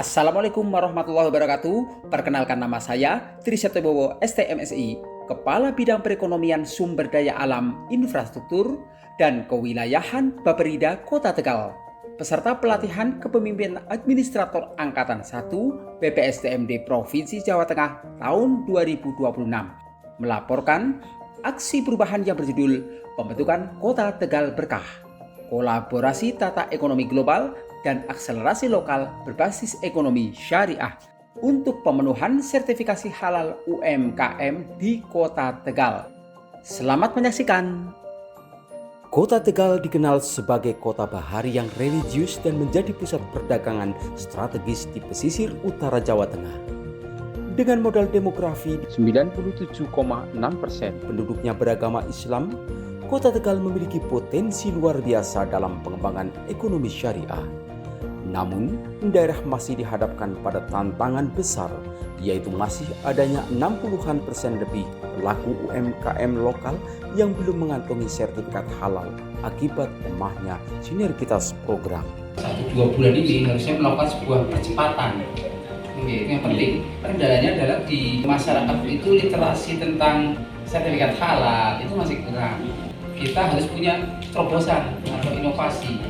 Assalamualaikum warahmatullahi wabarakatuh. Perkenalkan, nama saya Tri Setiabowo, STMSI, Kepala Bidang Perekonomian Sumber Daya Alam, Infrastruktur, dan Kewilayahan Bapperida Kota Tegal. Peserta pelatihan kepemimpinan Administrator Angkatan 1 BPSDMD Provinsi Jawa Tengah tahun 2026 melaporkan aksi perubahan yang berjudul Pembentukan Kota Tegal Berkah, Kolaborasi Tata Ekonomi Global dan akselerasi lokal berbasis ekonomi syariah untuk pemenuhan sertifikasi halal UMKM di Kota Tegal. Selamat menyaksikan. Kota Tegal dikenal sebagai kota bahari yang religius dan menjadi pusat perdagangan strategis di pesisir utara Jawa Tengah. Dengan modal demografi 97,6%, penduduknya beragama Islam, Kota Tegal memiliki potensi luar biasa dalam pengembangan ekonomi syariah. Namun, daerah masih dihadapkan pada tantangan besar, yaitu masih adanya 60% lebih pelaku UMKM lokal yang belum mengantongi sertifikat halal akibat lemahnya sinergitas program. 1-2 bulan ini harusnya melakukan sebuah percepatan. Itu yang penting. Kendalanya adalah di masyarakat itu literasi tentang sertifikat halal itu masih kurang. Kita harus punya terobosan atau inovasi.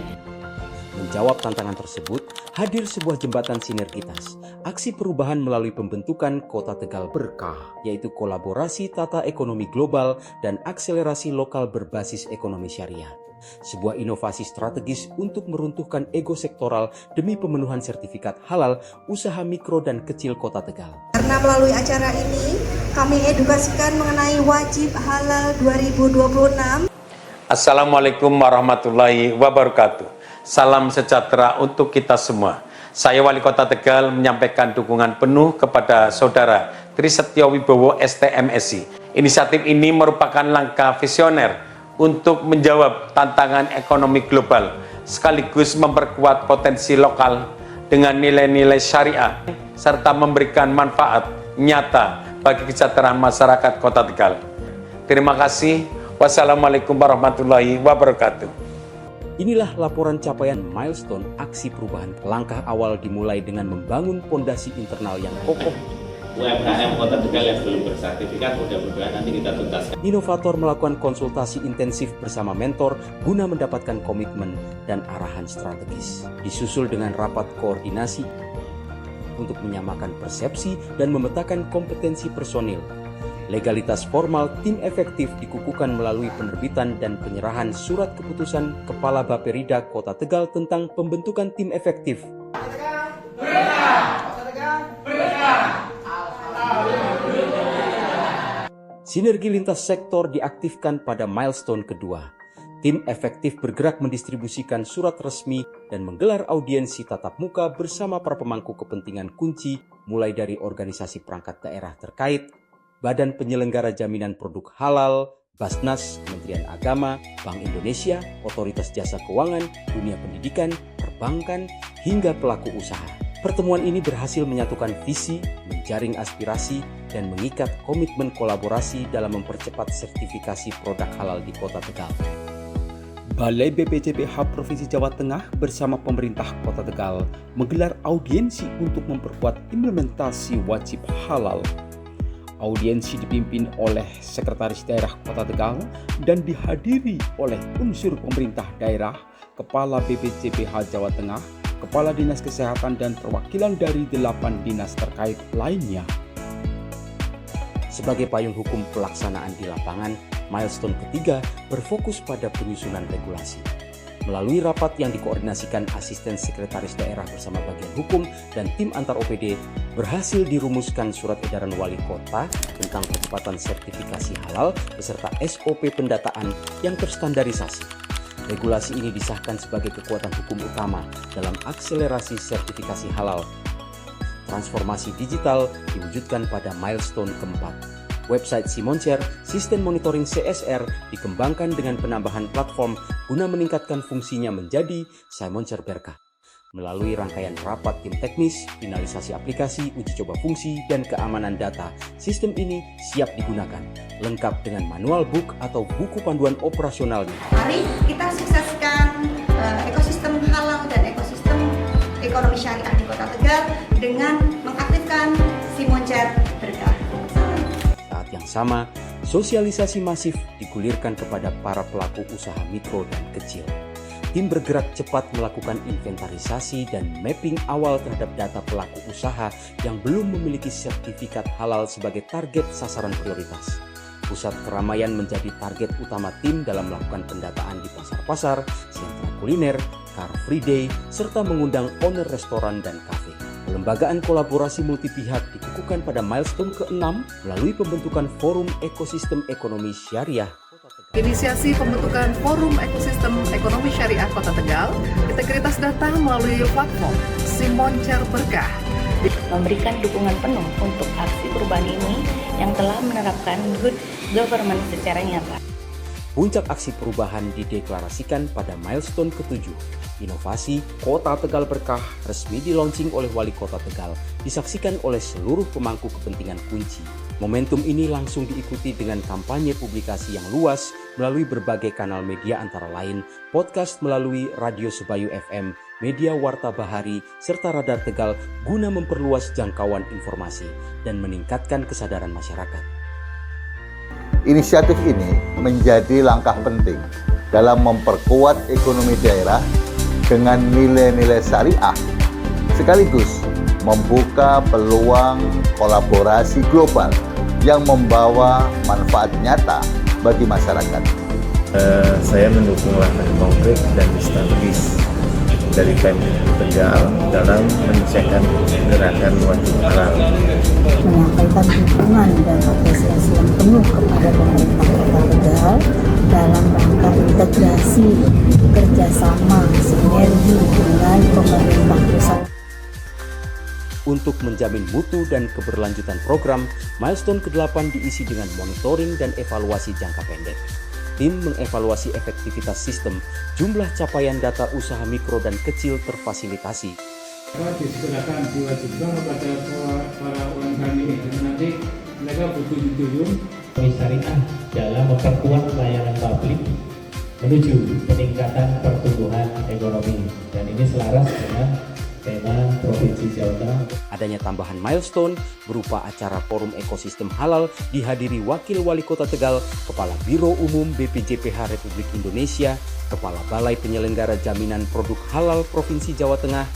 Menjawab tantangan tersebut, hadir sebuah jembatan sinergitas, aksi perubahan melalui pembentukan Kota Tegal Berkah, yaitu kolaborasi tata ekonomi global dan akselerasi lokal berbasis ekonomi syariah. Sebuah inovasi strategis untuk meruntuhkan ego sektoral demi pemenuhan sertifikat halal usaha mikro dan kecil Kota Tegal. Karena melalui acara ini, kami edukasikan mengenai wajib halal 2026. Assalamualaikum warahmatullahi wabarakatuh. Salam sejahtera untuk kita semua. Saya Wali Kota Tegal menyampaikan dukungan penuh kepada Saudara Tri Setiawibowo STMSI. Inisiatif ini merupakan langkah visioner untuk menjawab tantangan ekonomi global, sekaligus memperkuat potensi lokal dengan nilai-nilai syariah, serta memberikan manfaat nyata bagi kesejahteraan masyarakat Kota Tegal. Terima kasih. Wassalamualaikum warahmatullahi wabarakatuh. Inilah laporan capaian milestone aksi perubahan. Langkah awal dimulai dengan membangun fondasi internal yang kokoh. UMKM Kota Tegal yang belum bersertifikat mudah-mudahan nanti kita tuntaskan. Inovator melakukan konsultasi intensif bersama mentor guna mendapatkan komitmen dan arahan strategis. Disusul dengan rapat koordinasi untuk menyamakan persepsi dan memetakan kompetensi personil. Legalitas formal tim efektif dikukuhkan melalui penerbitan dan penyerahan surat keputusan Kepala Bapperida Kota Tegal tentang pembentukan tim efektif. Sinergi lintas sektor diaktifkan pada milestone kedua. Tim efektif bergerak mendistribusikan surat resmi dan menggelar audiensi tatap muka bersama para pemangku kepentingan kunci, mulai dari organisasi perangkat daerah terkait, Badan Penyelenggara Jaminan Produk Halal, Basnas, Kementerian Agama, Bank Indonesia, Otoritas Jasa Keuangan, dunia pendidikan, perbankan, hingga pelaku usaha. Pertemuan ini berhasil menyatukan visi, menjaring aspirasi, dan mengikat komitmen kolaborasi dalam mempercepat sertifikasi produk halal di Kota Tegal. Balai BPJPH Provinsi Jawa Tengah bersama pemerintah Kota Tegal menggelar audiensi untuk memperkuat implementasi wajib halal. Audiensi dipimpin oleh Sekretaris Daerah Kota Tegal dan dihadiri oleh unsur pemerintah daerah, Kepala BPJPH Jawa Tengah, Kepala Dinas Kesehatan, dan perwakilan dari 8 dinas terkait lainnya. Sebagai payung hukum pelaksanaan di lapangan, milestone ketiga berfokus pada penyusunan regulasi. Melalui rapat yang dikoordinasikan Asisten Sekretaris Daerah bersama bagian hukum dan tim antar OPD, berhasil dirumuskan surat edaran wali kota tentang percepatan sertifikasi halal beserta SOP pendataan yang terstandarisasi. Regulasi ini disahkan sebagai kekuatan hukum utama dalam akselerasi sertifikasi halal. Transformasi digital diwujudkan pada milestone keempat. Website Simoncer, sistem monitoring CSR dikembangkan dengan penambahan platform guna meningkatkan fungsinya menjadi Simoncer Berkah. Melalui rangkaian rapat tim teknis, finalisasi aplikasi, uji coba fungsi, dan keamanan data, sistem ini siap digunakan, lengkap dengan manual book atau buku panduan operasionalnya. Mari kita sukseskan ekosistem halal dan ekosistem ekonomi syariah di Kota Tegal dengan mengaktifkan Simoncer Berkah. Saat yang sama, sosialisasi masif digulirkan kepada para pelaku usaha mikro dan kecil. Tim bergerak cepat melakukan inventarisasi dan mapping awal terhadap data pelaku usaha yang belum memiliki sertifikat halal sebagai target sasaran prioritas. Pusat keramaian menjadi target utama tim dalam melakukan pendataan di pasar-pasar, sentra kuliner, Car Free Day, serta mengundang owner restoran dan kafe. Pelembagaan kolaborasi multipihak dikukuhkan pada milestone ke-6 melalui pembentukan Forum Ekosistem Ekonomi Syariah. Inisiasi pembentukan Forum Ekosistem Ekonomi Syariah Kota Tegal, integritas data melalui platform Simoncer Berkah, memberikan dukungan penuh untuk aksi perubahan ini yang telah menerapkan good government secara nyata. Puncak aksi perubahan dideklarasikan pada milestone ke-7. Inovasi Kota Tegal Berkah resmi di-launching oleh Wali Kota Tegal, disaksikan oleh seluruh pemangku kepentingan kunci. Momentum ini langsung diikuti dengan kampanye publikasi yang luas melalui berbagai kanal media antara lain podcast melalui Radio Sebayu FM, Media Warta Bahari, serta Radar Tegal guna memperluas jangkauan informasi dan meningkatkan kesadaran masyarakat. Inisiatif ini menjadi langkah penting dalam memperkuat ekonomi daerah dengan nilai-nilai syariah, sekaligus membuka peluang kolaborasi global yang membawa manfaat nyata bagi masyarakat. Saya mendukung langkah konkret dan strategis dari Pemkot Tegal dalam menyelesaikan gerakan wajib halal. Menyampaikan dukungan dan apresiasi yang penuh kepada pemerintah Kota Tegal dalam rangka integrasi kerjasama sinergi dengan pemerintah pusat. Untuk menjamin mutu dan keberlanjutan program, milestone ke-8 diisi dengan monitoring dan evaluasi jangka pendek. Tim mengevaluasi efektivitas sistem, jumlah capaian data usaha mikro dan kecil terfasilitasi. Disegerakan diwajibkan kepada para UMKM ini, karena nanti mereka butuh ditunjuk syariah dalam memperkuat layanan publik menuju peningkatan pertumbuhan ekonomi, dan ini selaras dengan tema Provinsi Jawa Tengah. Adanya tambahan milestone berupa acara Forum Ekosistem Halal dihadiri Wakil Wali Kota Tegal, Kepala Biro Umum BPJPH Republik Indonesia, Kepala Balai Penyelenggara Jaminan Produk Halal Provinsi Jawa Tengah,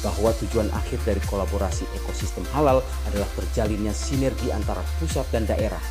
bahwa tujuan akhir dari kolaborasi ekosistem halal adalah terjalinnya sinergi antara pusat dan daerah.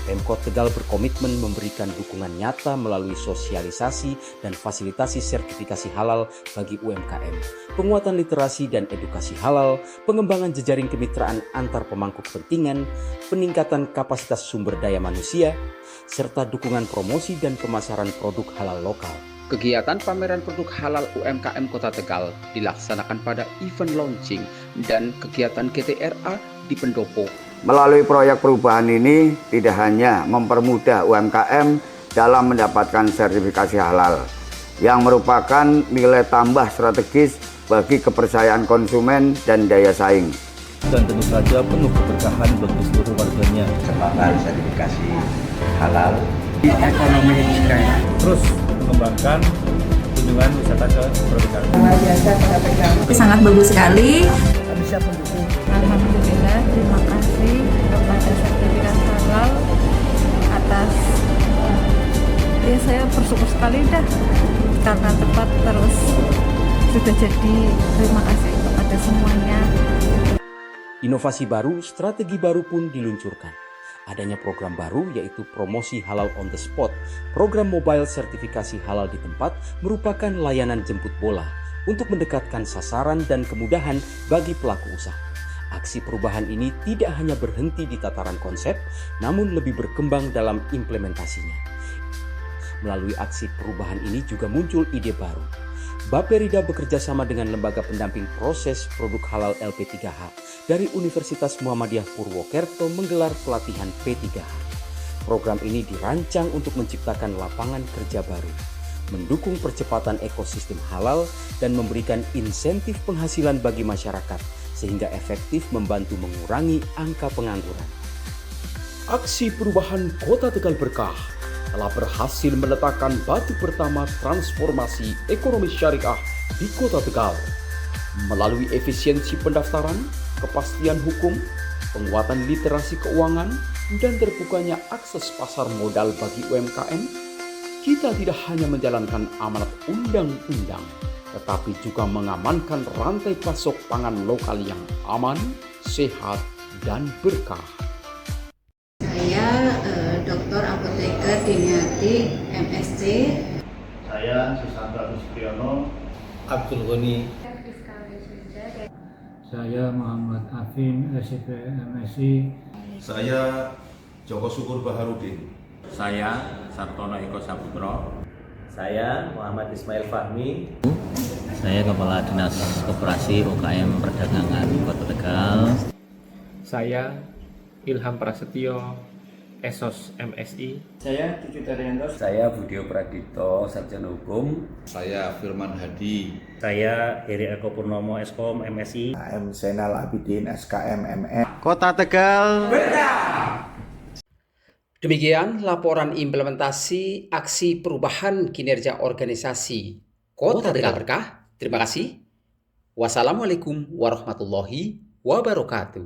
Pemkot Tegal berkomitmen memberikan dukungan nyata melalui sosialisasi dan fasilitasi sertifikasi halal bagi UMKM, penguatan literasi dan edukasi halal, pengembangan jejaring kemitraan antar pemangku kepentingan, peningkatan kapasitas sumber daya manusia, serta dukungan promosi dan pemasaran produk halal lokal. Kegiatan pameran produk halal UMKM Kota Tegal dilaksanakan pada event launching dan kegiatan GTRA di Pendopo. Melalui proyek perubahan ini tidak hanya mempermudah UMKM dalam mendapatkan sertifikasi halal yang merupakan nilai tambah strategis bagi kepercayaan konsumen dan daya saing. Dan tentu saja penuh keberkahan bagi seluruh warganya. Kesempatan sertifikasi halal di ekonomi syariah. Terus mengembangkan kunjungan wisata ke Tegal. Luar biasa Kota Tegal. Sangat bagus sekali. Bisa mendukung. Alhamdulillah, terima kasih kepada sertifikat halal atas saya bersyukur sekali karena tepat terus sudah jadi. Terima kasih kepada semuanya. Inovasi baru, strategi baru pun diluncurkan. Adanya program baru yaitu promosi halal on the spot. Program mobile sertifikasi halal di tempat merupakan layanan jemput bola untuk mendekatkan sasaran dan kemudahan bagi pelaku usaha. Aksi perubahan ini tidak hanya berhenti di tataran konsep, namun lebih berkembang dalam implementasinya. Melalui aksi perubahan ini juga muncul ide baru. Baperida bekerja sama dengan Lembaga Pendamping Proses Produk Halal LP3H dari Universitas Muhammadiyah Purwokerto menggelar pelatihan P3H. Program ini dirancang untuk menciptakan lapangan kerja baru, mendukung percepatan ekosistem halal, dan memberikan insentif penghasilan bagi masyarakat sehingga efektif membantu mengurangi angka pengangguran. Aksi perubahan Kota Tegal Berkah telah berhasil meletakkan batu pertama transformasi ekonomi syariah di Kota Tegal. Melalui efisiensi pendaftaran, kepastian hukum, penguatan literasi keuangan, dan terbukanya akses pasar modal bagi UMKM, kita tidak hanya menjalankan amanat undang-undang, tetapi juga mengamankan rantai pasok pangan lokal yang aman, sehat, dan berkah. Saya Dr. Apoteker Diniati, MSc. Saya Susanto Agus Priyono, Abdul Ghani. Saya Muhammad Afin, SIP MSI. Saya Joko Syukur Baharudin. Saya Sartono Eko Saputro. Saya Muhammad Ismail Fahmi. Saya Kepala Dinas Koperasi UKM Perdagangan Kota Tegal. Saya Ilham Prasetyo, Esos MSI. Saya Cucu Daryanto. Saya Budio Pradipto, Sarjana Hukum. Saya Firman Hadi. Saya Heri Eko Purnomo, Eskom MSI. M. Zainal Abidin, SKM MM. Kota Tegal. Demikian laporan implementasi aksi perubahan kinerja organisasi Kota Tegal Berkah. Terima kasih. Wassalamualaikum warahmatullahi wabarakatuh.